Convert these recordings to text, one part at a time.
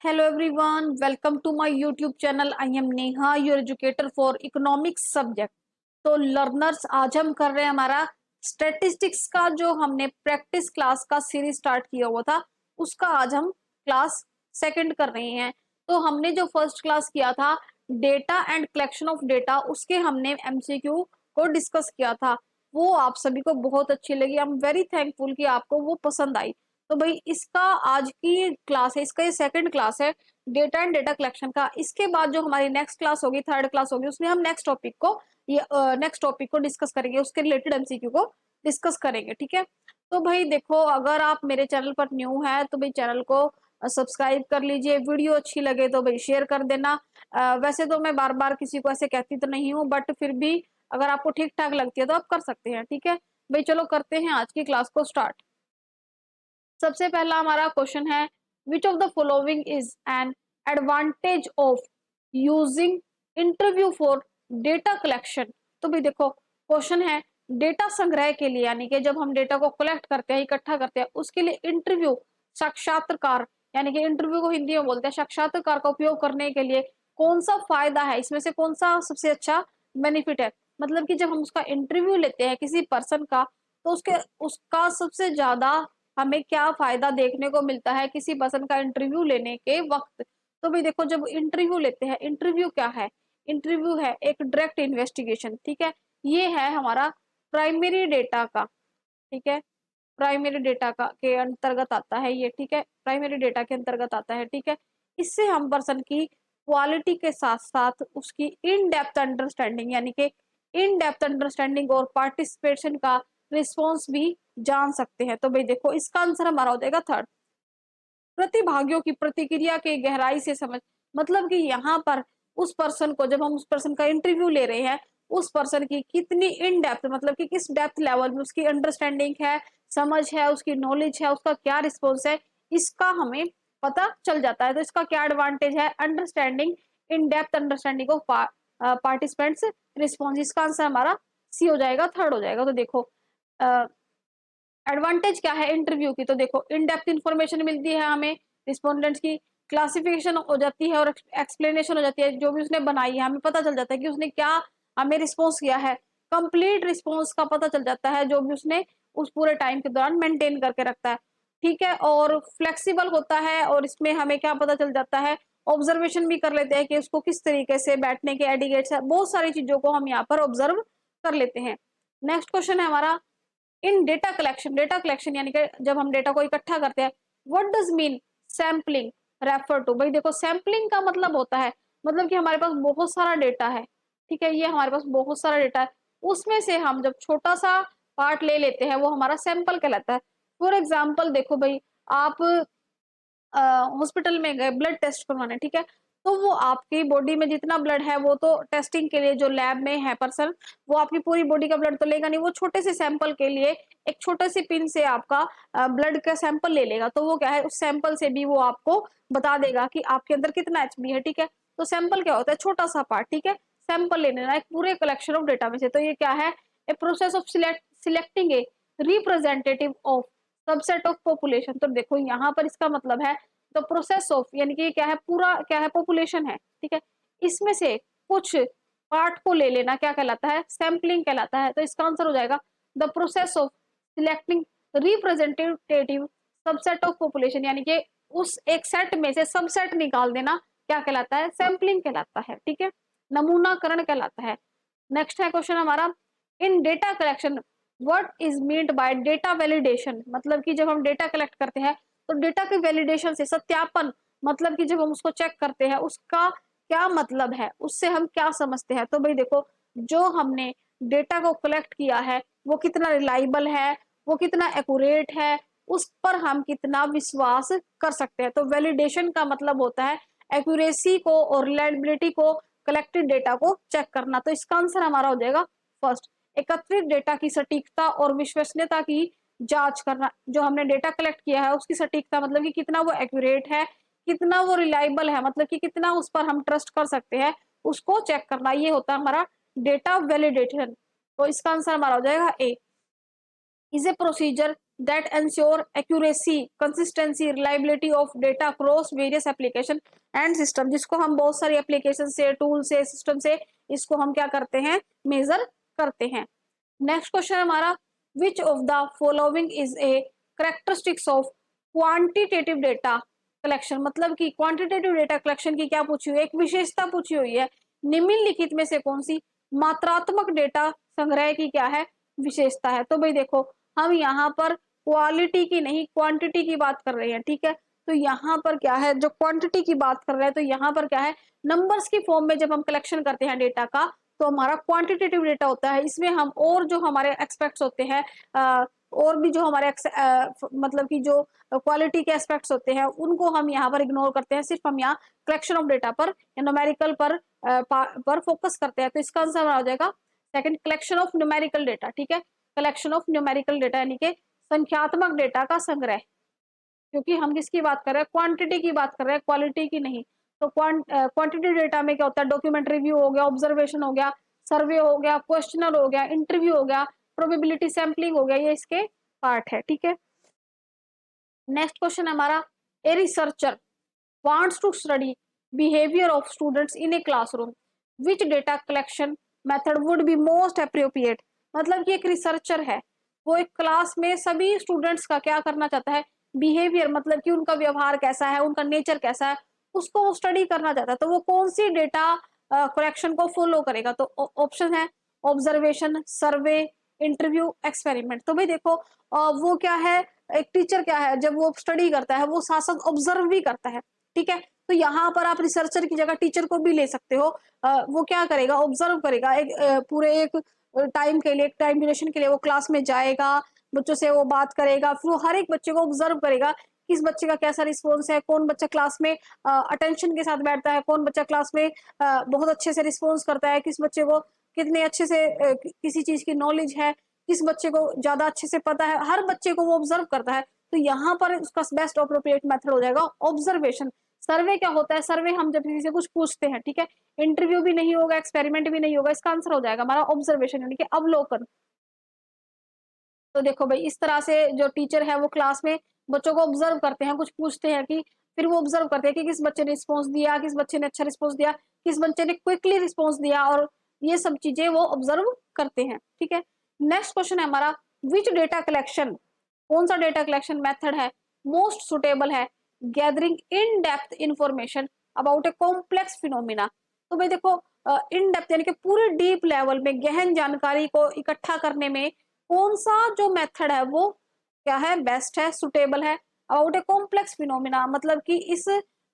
Hello everyone, welcome to my YouTube channel. I am Neha, your educator for economics subject. तो learners आज हम कर रहे हैं हमारा स्टैटिस्टिक्स का जो हमने प्रैक्टिस क्लास का सीरीज स्टार्ट किया हुआ था उसका आज हम क्लास सेकंड कर रहे हैं। तो हमने जो फर्स्ट क्लास किया था data and collection of data उसके हमने एमसीक्यू को डिस्कस किया था। वो आप सभी को बहुत अच्छी लगी। आई एम वेरी थैंकफुल कि आपको वो पसंद आई। तो भाई इसका आज की क्लास है, इसका ये सेकंड क्लास है डेटा एंड डेटा कलेक्शन का। इसके बाद जो हमारी नेक्स्ट क्लास होगी, थर्ड क्लास होगी, उसमें हम नेक्स्ट टॉपिक को डिस्कस करेंगे, उसके रिलेटेड एमसीक्यू को डिस्कस करेंगे। ठीक है, तो भाई देखो, अगर आप मेरे चैनल पर न्यू है तो भाई चैनल को सब्सक्राइब कर लीजिए। वीडियो अच्छी लगे तो भाई शेयर कर देना। वैसे तो मैं बार बार किसी को ऐसे कहती तो नहीं हूँ, बट फिर भी अगर आपको ठीक ठाक लगती है तो आप कर सकते हैं। ठीक है भाई, चलो करते हैं आज की क्लास को स्टार्ट। सबसे पहला हमारा क्वेश्चन है, which of the following is an advantage of using interview for data collection. तो भाई देखो, क्वेश्चन है डेटा संग्रह के लिए, यानी कि जब हम डेटा को कलेक्ट करते हैं, इकट्ठा करते हैं, उसके लिए इंटरव्यू, साक्षात्कार, यानी कि इंटरव्यू को हिंदी में बोलते हैं साक्षात्कार का उपयोग करने के लिए कौन सा फायदा है, इसमें से कौन सा सबसे अच्छा बेनिफिट है। मतलब कि जब हम उसका इंटरव्यू लेते हैं किसी पर्सन का, तो उसका सबसे ज्यादा हमें क्या फायदा देखने को मिलता है किसी पर्सन का इंटरव्यू लेने के वक्त। तो भाई देखो, जब इंटरव्यू लेते हैं, इंटरव्यू क्या है? इंटरव्यू है एक डायरेक्ट इन्वेस्टिगेशन। ठीक है, ये है हमारा प्राइमरी डेटा का। ठीक है, प्राइमरी डेटा का के अंतर्गत आता है ये। ठीक है, प्राइमरी डेटा के अंतर्गत आता है। ठीक है, इससे हम पर्सन की क्वालिटी के साथ साथ उसकी इन डेप्थ अंडरस्टैंडिंग, यानी कि इन डेप्थ अंडरस्टैंडिंग और पार्टिसिपेशन का रिस्पॉन्स भी जान सकते हैं। तो भाई देखो, इसका आंसर हमारा हो जाएगा थर्ड, प्रतिभागियों की प्रतिक्रिया के गहराई से समझ। मतलब कि यहाँ पर उस पर्सन को, जब हम उस पर्सन का इंटरव्यू ले रहे हैं, उस पर्सन की कितनी इन डेप्थ, मतलब कि किस डेप्थ लेवल में उसकी अंडरस्टैंडिंग है, समझ है, उसकी नॉलेज है, उसका क्या रिस्पॉन्स है, इसका हमें पता चल जाता है। तो इसका क्या एडवांटेज है? Understanding, in depth understanding of participants response. इसका आंसर हमारा सी हो जाएगा, थर्ड हो जाएगा। तो देखो, एडवांटेज क्या है इंटरव्यू की? तो देखो, इन डेप्थ इंफॉर्मेशन मिलती है हमें, रिस्पोंडेंट्स की क्लासिफिकेशन हो जाती है और एक्सप्लेनेशन हो जाती है, जो भी उसने बनाई है हमें पता चल जाता है कि उसने क्या हमें रिस्पॉन्स किया है। कंप्लीट रिस्पॉन्स का पता चल जाता है जो भी उसने उस पूरे टाइम के दौरान मेंटेन करके रखता है। ठीक है, और फ्लेक्सिबल होता है, और इसमें हमें क्या पता चल जाता है, ऑब्जर्वेशन भी कर लेते हैं कि उसको किस तरीके से बैठने के एडिकेट्स है, बहुत सारी चीजों को हम यहाँ पर ऑब्जर्व कर लेते हैं। नेक्स्ट क्वेश्चन है हमारा, in data collection, data collection यानी कि जब हम डेटा को इकट्ठा करते हैं, what does mean sampling refer to. भाई देखो, सैम्पलिंग का मतलब होता है, मतलब कि हमारे पास बहुत सारा डेटा है। ठीक है, ये हमारे पास बहुत सारा डेटा है, उसमें से हम जब छोटा सा पार्ट ले लेते हैं वो हमारा सैंपल कहलाता है। फॉर एग्जाम्पल देखो भाई, आप हॉस्पिटल में गए ब्लड टेस्ट करवाने। ठीक है, तो वो आपकी बॉडी में जितना ब्लड है वो तो टेस्टिंग के लिए जो लैब में है पर्सन, वो आपकी पूरी बॉडी का ब्लड तो लेगा नहीं, वो छोटे से सैंपल के लिए एक छोटे से पिन से आपका ब्लड का सैंपल ले लेगा। तो वो क्या है, उस सैंपल से भी वो आपको बता देगा कि आपके अंदर कितना एचबी है। ठीक है, तो सैंपल क्या होता है? छोटा सा पार्ट। ठीक है, सैंपल ले लेना एक पूरे कलेक्शन ऑफ डेटा में से। तो ये क्या है? A process of selecting a representative of subset of population. तो देखो, यहाँ पर इसका मतलब है द प्रोसेस ऑफ, यानी कि क्या है, पूरा क्या है, पॉपुलेशन है। ठीक है, इसमें से कुछ पार्ट को ले लेना क्या कहलाता है? सैम्पलिंग कहलाता है। तो इसका आंसर हो जाएगा the process of selecting representative subset of population, यानी कि उस एक सेट में से सबसेट निकाल देना क्या कहलाता है? सैम्पलिंग कहलाता है। ठीक है, नमूनाकरण कहलाता है। नेक्स्ट है क्वेश्चन हमारा, in data collection what is meant by data validation. मतलब कि जब हम डेटा कलेक्ट करते हैं तो डेटा के वैलिडेशन से, सत्यापन, मतलब कि जब हम उसको चेक करते हैं उसका क्या मतलब है, उससे हम क्या समझते हैं। तो भाई देखो, जो हमने डेटा को कलेक्ट किया है वो कितना रिलायबल है, वो कितना एक्यूरेट है, उस पर हम कितना विश्वास कर सकते हैं। तो वैलिडेशन का मतलब होता है एक्यूरेसी को और रिलायबिलिटी को, कलेक्टेड डेटा को चेक करना। तो इसका आंसर हमारा हो जाएगा फर्स्ट, एकत्रित डेटा की सटीकता और विश्वसनीयता की जांच करना। जो हमने डेटा कलेक्ट किया है उसकी सटीकता, मतलब कि कितना वो एक्यूरेट है, कितना वो रिलायबल है, मतलब कि कितना उस पर हम ट्रस्ट कर सकते हैं, उसको चेक करना, ये होता है हमारा डेटा वैलिडेशन। तो इसका आंसर हमारा हो जाएगा A. Is a procedure that ensure accuracy, consistency, reliability of data across various application and system, जिसको हम बहुत सारी एप्लीकेशन से, टूल से, सिस्टम से इसको हम क्या करते हैं, मेजर करते हैं। नेक्स्ट क्वेश्चन हमारा, which of the following is a characteristics of quantitative data collection, मतलब कि क्वांटिटेटिव डेटा कलेक्शन की क्या पूछी हुई है, एक विशेषता पूछी हुई है, निम्नलिखित में से कौन सी मात्रात्मक डेटा संग्रह की क्या है, विशेषता है। तो भाई देखो, हम यहाँ पर क्वालिटी की नहीं क्वांटिटी की बात कर रहे हैं, ठीक है। तो यहाँ पर क्या है, जो क्वांटिटी की बात कर रहे हैं, तो यहाँ पर क्या है, नंबर्स की फॉर्म में जब हम कलेक्शन करते हैं डेटा का, तो हमारा क्वांटिटेटिव डेटा होता है। इसमें हम और जो हमारे एक्सपेक्ट्स होते हैं, और भी जो हमारे मतलब कि जो क्वालिटी के एस्पेक्ट्स होते हैं, उनको हम यहाँ पर इग्नोर करते हैं, सिर्फ हम यहाँ कलेक्शन ऑफ डेटा पर या न्यूमेरिकल पर फोकस करते हैं। तो इसका आंसर आ जाएगा second, collection of numerical data, ठीक है। कलेक्शन ऑफ न्यूमेरिकल डेटा यानी कि संख्यात्मक डेटा का संग्रह, क्योंकि हम किसकी बात कर रहे हैं, क्वांटिटी की बात कर रहे हैं, क्वालिटी की नहीं। तो क्वांटिटी डेटा में क्या होता है, डॉक्यूमेंट रिव्यू हो गया, ऑब्जर्वेशन हो गया, सर्वे हो गया, क्वेश्चनर हो गया, इंटरव्यू हो गया, प्रोबेबिलिटी सैंपलिंग हो गया, ये इसके पार्ट है, ठीक है। नेक्स्ट क्वेश्चन हमारा, a researcher wants to study behaviour of students in a classroom, which data collection method would be most appropriate, मतलब कि एक रिसर्चर है, वो एक क्लास में सभी स्टूडेंट्स का क्या करना चाहता है, बिहेवियर, मतलब कि उनका व्यवहार कैसा है, उनका नेचर कैसा है, उसको वो स्टडी करना चाहता है। तो वो कौन सी डेटा कलेक्शन को फॉलो करेगा, तो ऑप्शन है ऑब्जर्वेशन, सर्वे, इंटरव्यू, एक्सपेरिमेंट। तो भाई देखो, वो क्या है, एक टीचर क्या है, जब वो स्टडी करता है, वो साथ साथ ऑब्जर्व भी करता है, ठीक है। तो यहाँ पर आप रिसर्चर की जगह टीचर को भी ले सकते हो। वो क्या करेगा, ऑब्जर्व करेगा, एक पूरे एक टाइम के लिए, एक टाइम ड्यूरेशन के लिए वो क्लास में जाएगा, बच्चों से वो बात करेगा, फिर वो हर एक बच्चे को ऑब्जर्व करेगा, किस बच्चे का कैसा रिस्पॉन्स है, कौन बच्चा क्लास में अटेंशन के साथ बैठता है, कौन बच्चा क्लास में बहुत अच्छे से रिस्पॉन्स करता है, किस बच्चे को कितने अच्छे से किसी चीज की नॉलेज है, किस बच्चे को ज्यादा अच्छे से पता है, हर बच्चे को वो ऑब्जर्व करता है। तो यहाँ पर उसका बेस्ट अप्रोप्रिएट मेथड हो जाएगा ऑब्जर्वेशन। सर्वे क्या होता है, सर्वे हम जब किसी से कुछ पूछते हैं, ठीक है, इंटरव्यू भी नहीं होगा, एक्सपेरिमेंट भी नहीं होगा, इसका आंसर हो जाएगा हमारा ऑब्जर्वेशन यानी कि अवलोकन। तो देखो भाई, इस तरह से जो टीचर है वो क्लास में बच्चों को ऑब्जर्व करते हैं, कुछ पूछते हैं, कि फिर वो ऑब्जर्व करते हैं कि किस बच्चे ने रिस्पॉन्स दिया, किस बच्चे ने अच्छा रिस्पॉन्स दिया, किस बच्चे ने क्विकली रिस्पॉन्स दिया, और ये सब चीजें वो ऑब्जर्व करते हैं, ठीक है। नेक्स्ट क्वेश्चन है हमारा, विच डेटा कलेक्शन, कौन सा डेटा कलेक्शन मेथड है मोस्ट सुटेबल है gathering in depth information about a complex phenomena. तो भाई देखो, इन डेप्थ यानी कि पूरे डीप लेवल में गहन जानकारी को इकट्ठा करने में कौन सा जो मेथड है वो क्या है, बेस्ट है, सुटेबल है अबाउट ए कॉम्प्लेक्स फिनोमिना, मतलब कि इस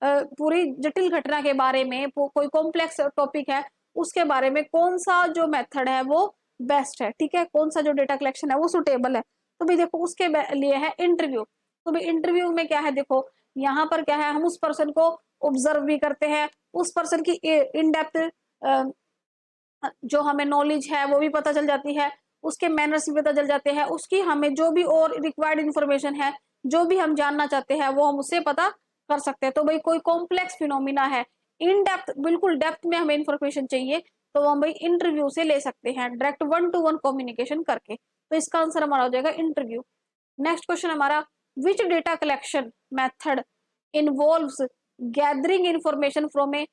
पूरी जटिल घटना के बारे में, कोई कॉम्प्लेक्स टॉपिक है उसके बारे में कौन सा जो मेथड है वो बेस्ट है, ठीक है, कौन सा जो डेटा कलेक्शन है वो सुटेबल है। तो भाई देखो, उसके लिए है इंटरव्यू। तो भाई इंटरव्यू में क्या है, देखो यहाँ पर क्या है, हम उस पर्सन को ऑब्जर्व भी करते हैं, उस पर्सन की इन डेप्थ जो हमें नॉलेज है वो भी पता चल जाती है, उसके मैनर्स भी पता चल जाते हैं, उसकी हमें जो भी और रिक्वायर्ड इन्फॉर्मेशन है, जो भी हम जानना चाहते हैं वो हम उससे पता कर सकते हैं। तो भाई कोई कॉम्प्लेक्स फिनोमिना है, इन डेप्थ, बिल्कुल डेप्थ में हमें इन्फॉर्मेशन चाहिए, तो हम भाई इंटरव्यू से ले सकते हैं, डायरेक्ट 1-to-1 कम्युनिकेशन करके। तो इसका आंसर हमारा हो जाएगा इंटरव्यू। नेक्स्ट क्वेश्चन हमारा, which data collection method involves gathering information from a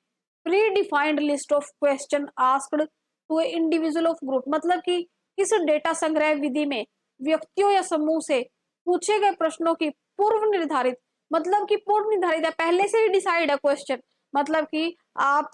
pre defined list of question asked to a individual of group, मतलब कि इस डेटा संग्रह विधि में व्यक्तियों या समूह से पूछे गए प्रश्नों की पूर्व निर्धारित, मतलब कि पूर्व निर्धारित है, पहले से ही डिसाइड है क्वेश्चन, मतलब कि आप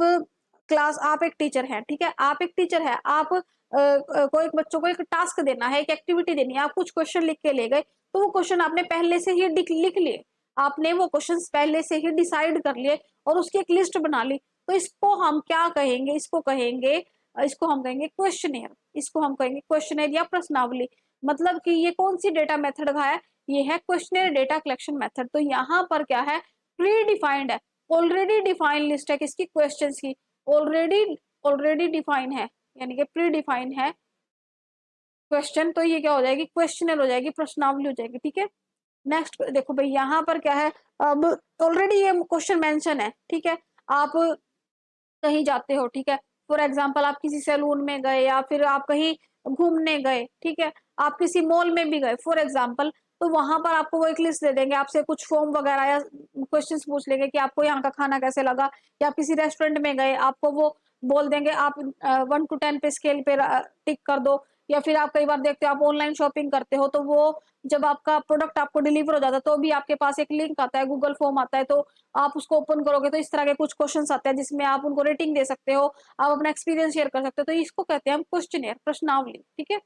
क्लास, आप एक टीचर हैं, ठीक है, आप एक टीचर है, आप कोई बच्चों को एक टास्क देना है, एक एक्टिविटी देनी है, आप कुछ क्वेश्चन लिख के ले गए, तो वो क्वेश्चन आपने पहले से ही लिख लिए, आपने वो क्वेश्चन पहले से ही डिसाइड कर लिए और उसकी एक लिस्ट बना ली। तो इसको हम क्या कहेंगे, इसको हम कहेंगे क्वेश्चनेयर, इसको हम कहेंगे क्वेश्चनेयर या प्रश्नावली। मतलब कि ये कौन सी डेटा मेथड का है, ये है क्वेश्चनेयर डेटा कलेक्शन मेथड। तो यहाँ पर क्या है, प्री डिफाइंड है, ऑलरेडी डिफाइंड लिस्ट है किसकी, क्वेश्चंस की, ऑलरेडी डिफाइन है, यानी कि प्री डिफाइन है क्वेश्चन, तो ये क्या हो जाएगी, क्वेश्चनर हो जाएगी, प्रश्नावली हो जाएगी, ठीक है। नेक्स्ट देखो भाई, यहाँ पर क्या है, अब ऑलरेडी ये क्वेश्चन मेंशन है, ठीक है, आप कहीं जाते हो, ठीक है, फॉर एग्जाम्पल आप किसी सैलून में गए या फिर आप कहीं घूमने गए, ठीक है, आप किसी मॉल में भी गए फॉर एग्जाम्पल, तो वहां पर आपको वो एक लिस्ट दे देंगे, आपसे कुछ फॉर्म वगैरह या क्वेश्चंस पूछ लेंगे कि आपको यहाँ का खाना कैसे लगा, या किसी रेस्टोरेंट में गए आपको वो बोल देंगे आप 1 to 10 पे स्केल पे टिक कर दो। या फिर आप कई बार देखते हो आप ऑनलाइन शॉपिंग करते हो, तो वो जब आपका प्रोडक्ट आपको डिलीवर हो जाता है तो भी आपके पास एक लिंक आता है, गूगल फॉर्म आता है, तो आप उसको ओपन करोगे तो इस तरह के कुछ क्वेश्चंस आते हैं जिसमें आप उनको रेटिंग दे सकते हो, आप अपना एक्सपीरियंस शेयर कर सकते हो। तो इसको कहते हैं हम क्वेश्चनियर, प्रश्नावली। ठीक है,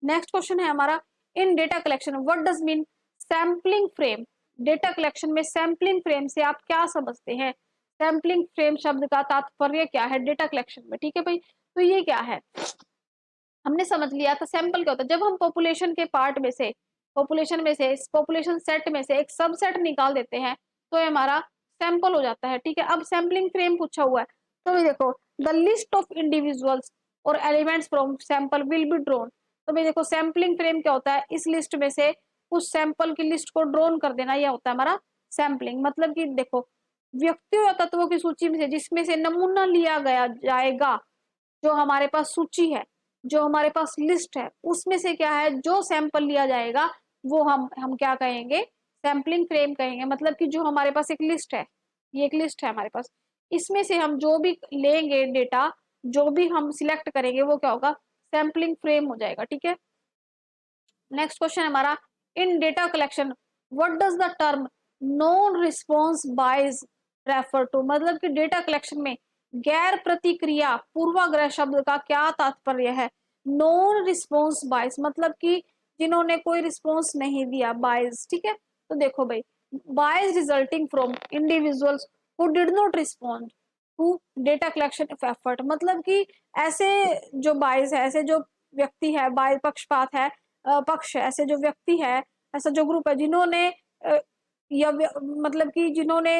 नेक्स्ट क्वेश्चन है हमारा, in data collection what does mean sampling frame. Data collection में सैम्पलिंग फ्रेम से आप क्या समझते हैं? सैम्पलिंग फ्रेम शब्द का तात्पर्य क्या है डेटा कलेक्शन में? ठीक है भाई, तो ये क्या है हमने समझ लिया। तो सैंपल क्या होता है, जब हम पॉपुलेशन के पार्ट में से, पॉपुलेशन सेट में से एक सबसेट निकाल देते हैं तो ये हमारा सैंपल हो जाता है। ठीक है, अब सैम्पलिंग फ्रेम पूछा हुआ है, तो भाई देखो द लिस्ट ऑफ इंडिविजुअल्स और elements from sample will be drawn. तो भाई देखो सैम्पलिंग फ्रेम क्या होता है, इस लिस्ट में से उस सैंपल की लिस्ट को ड्रॉन कर देना, यह होता है हमारा सैम्पलिंग। मतलब कि देखो व्यक्तियों या तत्वों की सूची में से जिसमें से नमूना लिया गया जाएगा, जो हमारे पास सूची है, जो हमारे पास लिस्ट है, उसमें से क्या है जो सैंपल लिया जाएगा वो हम क्या कहेंगे, सैम्पलिंग फ्रेम कहेंगे। मतलब कि जो हमारे पास एक लिस्ट है, ये एक लिस्ट है हमारे पास, इसमें से हम जो भी लेंगे डेटा, जो भी हम सिलेक्ट करेंगे वो क्या होगा, सैम्पलिंग फ्रेम हो जाएगा। ठीक है, नेक्स्ट क्वेश्चन हमारा, in data collection what does the term non response bias refer to. मतलब कि डेटा कलेक्शन में गैर प्रतिक्रिया पूर्वाग्रह शब्द का क्या तात्पर्य है? नॉन रिस्पॉन्स बायस मतलब कि जिन्होंने कोई रिस्पॉन्स नहीं दिया, बायस। ठीक है, तो देखो भाई bias resulting from individuals who did not respond to data collection effort. मतलब कि ऐसे जो बायस है, ऐसे जो व्यक्ति है, बाय पक्षपात है, पक्ष है, ऐसे जो व्यक्ति है, ऐसा जो ग्रुप है जिन्होंने या मतलब कि जिन्होंने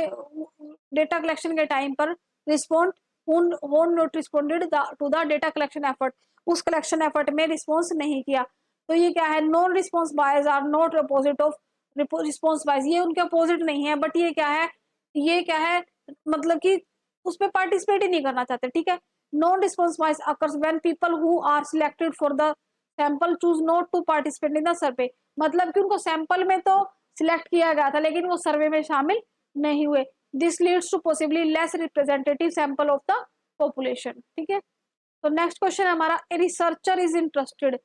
डेटा कलेक्शन के टाइम पर respond not responded to the data collection effort, उस कलेक्शन एफर्ट में रिस्पॉन्स नहीं किया। तो ये क्या है, non response bias are not opposite of response bias, ये उनके अपोजिट नहीं है, बट ये क्या है, ये क्या है मतलब कि उसमें पार्टिसिपेट ही नहीं करना चाहते। ठीक है, non response bias occurs when people who are selected for the sample choose not to participate in the survey. मतलब कि उनको सैंपल में तो सिलेक्ट किया गया था लेकिन वो सर्वे में शामिल नहीं हुए। This leads to possibly less representative sample of the population. ठीक है, तो नेक्स्ट क्वेश्चन है हमारा, a researcher is interested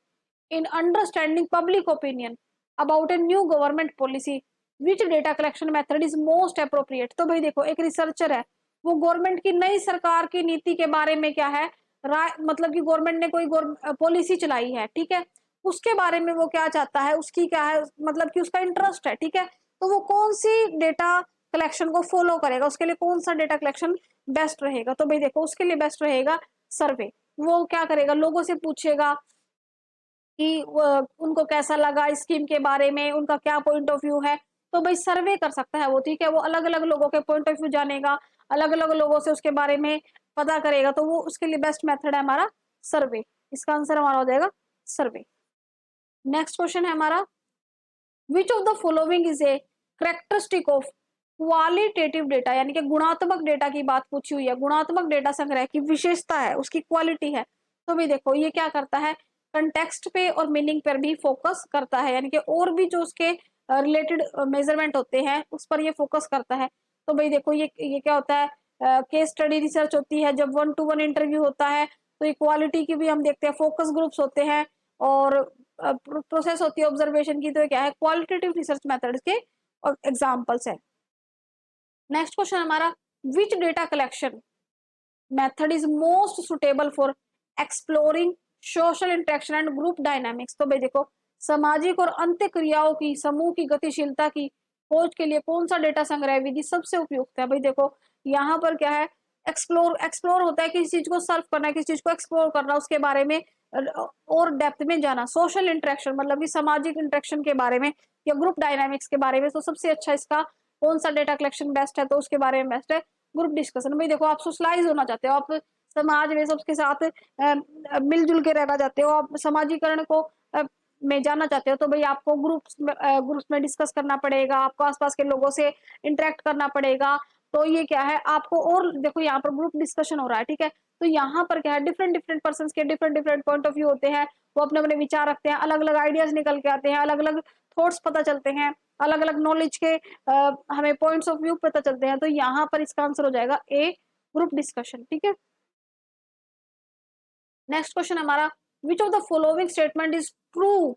in understanding public opinion about a new government policy which data collection method is most appropriate. तो भाई देखो एक researcher है, वो गवर्नमेंट की नई सरकार की नीति के बारे में क्या है राय, मतलब कि गवर्नमेंट ने कोई पॉलिसी चलाई है, ठीक है, उसके बारे में वो क्या चाहता है, उसकी क्या है मतलब कि उसका इंटरेस्ट है। ठीक है, तो वो कौन सी डेटा कलेक्शन को फॉलो करेगा, उसके लिए कौन सा डेटा कलेक्शन बेस्ट रहेगा? तो भाई देखो उसके लिए बेस्ट रहेगा सर्वे। वो क्या करेगा, लोगों से पूछेगा कि उनको कैसा लगा स्कीम के बारे में, उनका क्या पॉइंट ऑफ व्यू है। तो भाई सर्वे कर सकता है वो। ठीक है, वो अलग अलग लोगों के पॉइंट ऑफ व्यू जानेगा, अलग अलग लोगों से उसके बारे में पता करेगा, तो वो उसके लिए बेस्ट मेथड है हमारा सर्वे। इसका आंसर हमारा हो जाएगा सर्वे। नेक्स्ट क्वेश्चन है हमारा, which of the following is a characteristic of qualitative data, यानी कि गुणात्मक डेटा की बात पूछी हुई है, गुणात्मक डेटा संग्रह की विशेषता है, उसकी क्वालिटी है। तो भी देखो ये क्या करता है, कंटेक्स्ट पे और मीनिंग पर भी फोकस करता है, यानी कि और भी जो उसके रिलेटेड मेजरमेंट होते हैं उस पर ये फोकस करता है। तो भाई देखो ये क्या होता है, केस स्टडी रिसर्च होती है, जब 1-to-1 इंटरव्यू होता है तो इक्वालिटी की भी हम देखते हैं, फोकस ग्रुप्स होते हैं और प्रोसेस होती है ऑब्जर्वेशन की। तो ये क्या है, क्वालिटेटिव रिसर्च मेथड्स के एग्जांपल्स है। नेक्स्ट क्वेश्चन हमारा, which data collection method is most suitable for exploring social interaction and group dynamics. तो भाई देखो सामाजिक और अंत्य क्रियाओं की समूह की गतिशीलता की खोज के लिए कौन सा डेटा संग्रह विधि सबसे उपयुक्त है? भाई देखो यहाँ पर क्या है, एक्सप्लोर होता है किसी चीज को सर्व करना, किसी चीज को एक्सप्लोर करना, उसके बारे में और डेप्थ में जाना। सोशल इंटरेक्शन मतलब कि सामाजिक इंटरेक्शन के बारे में या ग्रुप डायनामिक्स के बारे में। तो सबसे अच्छा इसका कौन सा डेटा कलेक्शन बेस्ट है, तो उसके बारे में बेस्ट है ग्रुप डिस्कशन। भाई देखो आप सोशलाइज होना चाहते हो, आप समाज में सबके साथ मिलजुल के रहना चाहते हो, आप समाजीकरण को में जाना चाहते हो, तो भाई आपको ग्रुप्स में डिस्कस करना पड़ेगा, आपको आसपास के लोगों से इंटरेक्ट करना पड़ेगा। तो ये क्या है आपको, और देखो यहाँ पर ग्रुप डिस्कशन हो रहा है, ठीक है, तो यहाँ पर क्या है डिफरेंट डिफरेंट पर्सन के different different point of view होते हैं, वो अपने अपने विचार रखते हैं, अलग अलग आइडियाज निकल के आते हैं, अलग अलग थॉट्स पता चलते हैं, अलग अलग नॉलेज के हमें पॉइंट्स ऑफ व्यू पता चलते हैं। तो यहाँ पर इसका आंसर हो जाएगा ए, ग्रुप डिस्कशन। ठीक है, नेक्स्ट क्वेश्चन हमारा, which of the following statement is true,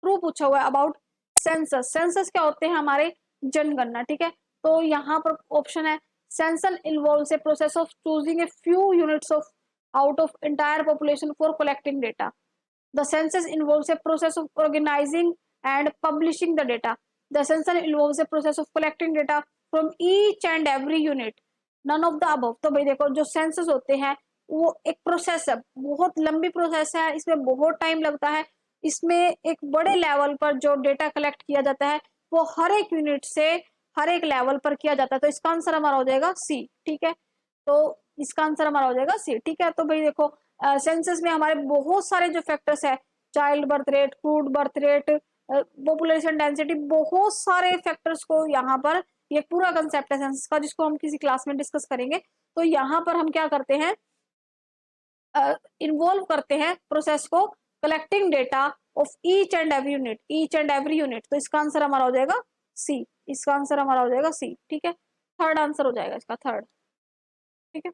true पूछा हुआ है अबाउट सेंसस। सेंसस क्या होते हैं, हमारे जनगणना। ठीक है, तो यहाँ पर ऑप्शन है, census involves a process of choosing a few units of out of entire population for collecting data. The census involves a process of organizing and publishing the data. The census involves a process of collecting data from each and every unit. None of the above. तो भाई देखो, जो census होते हैं वो एक process है, बहुत लंबी प्रोसेस है, इसमें बहुत टाइम लगता है। इसमें एक बड़े लेवल पर जो डेटा कलेक्ट किया जाता है वो हर एक यूनिट से हर एक लेवल पर किया जाता है। तो इसका आंसर हमारा हो जाएगा सी। ठीक है, तो इसका आंसर हमारा हो जाएगा सी। ठीक है, तो भाई देखो, सेंसस में हमारे बहुत सारे जो फैक्टर्स है, child birth rate, crude birth rate, population density, बहुत सारे फैक्टर्स को यहाँ पर, ये पूरा कंसेप्ट है सेंसस का जिसको हम किसी क्लास में डिस्कस करेंगे। तो यहाँ पर हम क्या करते हैं, इन्वॉल्व करते हैं प्रोसेस को, collecting data of each and every unit, each and every unit. तो इसका आंसर हमारा हो जाएगा सी, इसका आंसर हमारा हो जाएगा सी। ठीक है, थर्ड आंसर हो जाएगा इसका, थर्ड। ठीक है,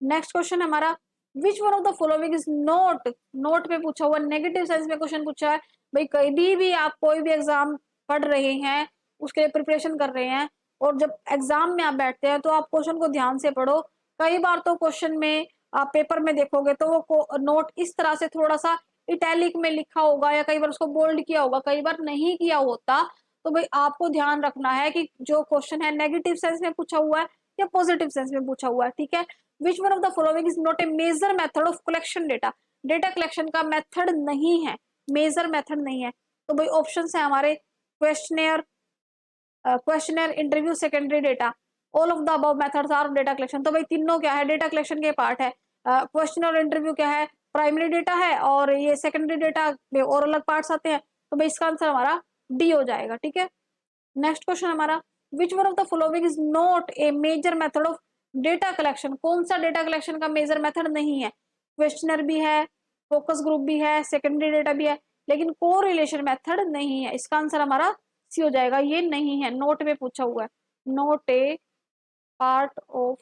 नेक्स्ट क्वेश्चन हमारा, which one of the following is note, note पे पूछा हुआ, नेगेटिव सेंस में क्वेश्चन पूछा है। भाई कभी भी आप कोई भी एग्जाम पढ़ रहे हैं, उसके लिए प्रिपरेशन कर रहे हैं, और जब एग्जाम में आप बैठते हैं तो आप क्वेश्चन को ध्यान से पढ़ो। कई बार तो क्वेश्चन में आप पेपर में देखोगे तो वो नोट इस तरह से थोड़ा सा इटैलिक में लिखा होगा, या कई बार उसको बोल्ड किया होगा, कई बार नहीं किया होता। तो भाई आपको ध्यान रखना है कि जो क्वेश्चन है नेगेटिव सेंस में पूछा हुआ है या पॉजिटिव सेंस में पूछा हुआ है। ठीक है, which one of the following is not a major method of collection data, data collection का मेथड नहीं है, मेजर मेथड नहीं है। तो भाई ऑप्शन है हमारे, questionnaire, questionnaire, interview, secondary data, all of the above methods are data collection. तो भाई तीनों क्या है, डेटा कलेक्शन के पार्ट है। क्वेश्चन और इंटरव्यू क्या है, प्राइमरी डेटा है, और ये सेकेंडरी डेटा में और अलग पार्ट्स आते हैं। तो भाई इसका आंसर हमारा डी हो जाएगा। ठीक है, नेक्स्ट क्वेश्चन हमारा, which one of the following is not a major method of data collection, कौन सा डेटा कलेक्शन का मेजर मेथड नहीं है, क्वेश्चनर भी है, फोकस ग्रुप भी है, सेकेंडरी डेटा भी है, लेकिन कोरिलेशन मेथड नहीं है। इसका आंसर हमारा सी हो जाएगा, ये नहीं है, नोट में पूछा हुआ है, note A part of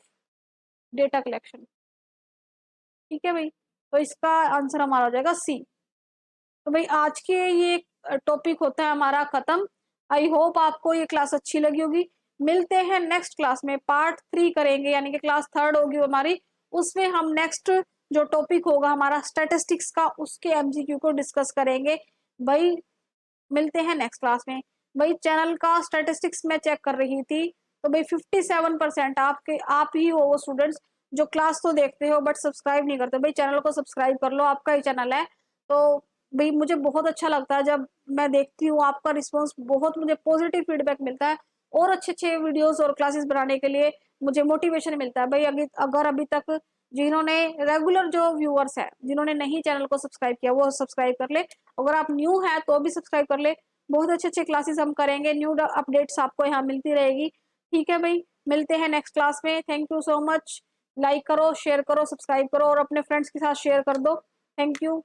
data collection. ठीक है भाई, तो इसका आंसर हमारा हो जाएगा सी। तो भाई आज के ये टॉपिक होता है हमारा खत्म। आई होप आपको ये क्लास अच्छी लगी होगी। मिलते हैं नेक्स्ट क्लास में, पार्ट 3 करेंगे, यानी कि क्लास 3 होगी हमारी, उसमें हम नेक्स्ट जो टॉपिक होगा हमारा स्टैटिस्टिक्स का, उसके एमसीक्यू को डिस्कस करेंगे। भाई मिलते हैं नेक्स्ट क्लास में। भाई चैनल का स्टैटिस्टिक्स में चेक कर रही थी, तो भाई 57% आपके आप ही हो वो स्टूडेंट्स जो क्लास तो देखते हो बट सब्सक्राइब नहीं करते। भाई चैनल को सब्सक्राइब कर लो, आपका ही चैनल है। तो भाई मुझे बहुत अच्छा लगता है जब मैं देखती हूँ आपका रिस्पॉन्स, बहुत मुझे पॉजिटिव फीडबैक मिलता है, और अच्छे अच्छे वीडियोस और क्लासेस बनाने के लिए मुझे मोटिवेशन मिलता है। भाई अगर अभी तक जिन्होंने रेगुलर जो व्यूअर्स है, जिन्होंने नहीं चैनल को सब्सक्राइब किया, वो सब्सक्राइब कर ले। अगर आप न्यू है तो भी सब्सक्राइब कर ले। बहुत अच्छे अच्छे क्लासेस हम करेंगे, न्यू अपडेट्स आपको यहाँ मिलती रहेगी। ठीक है भाई, मिलते हैं नेक्स्ट क्लास में। Thank you so much. Like करो, शेयर करो, सब्सक्राइब करो, और अपने फ्रेंड्स के साथ शेयर कर दो। Thank you.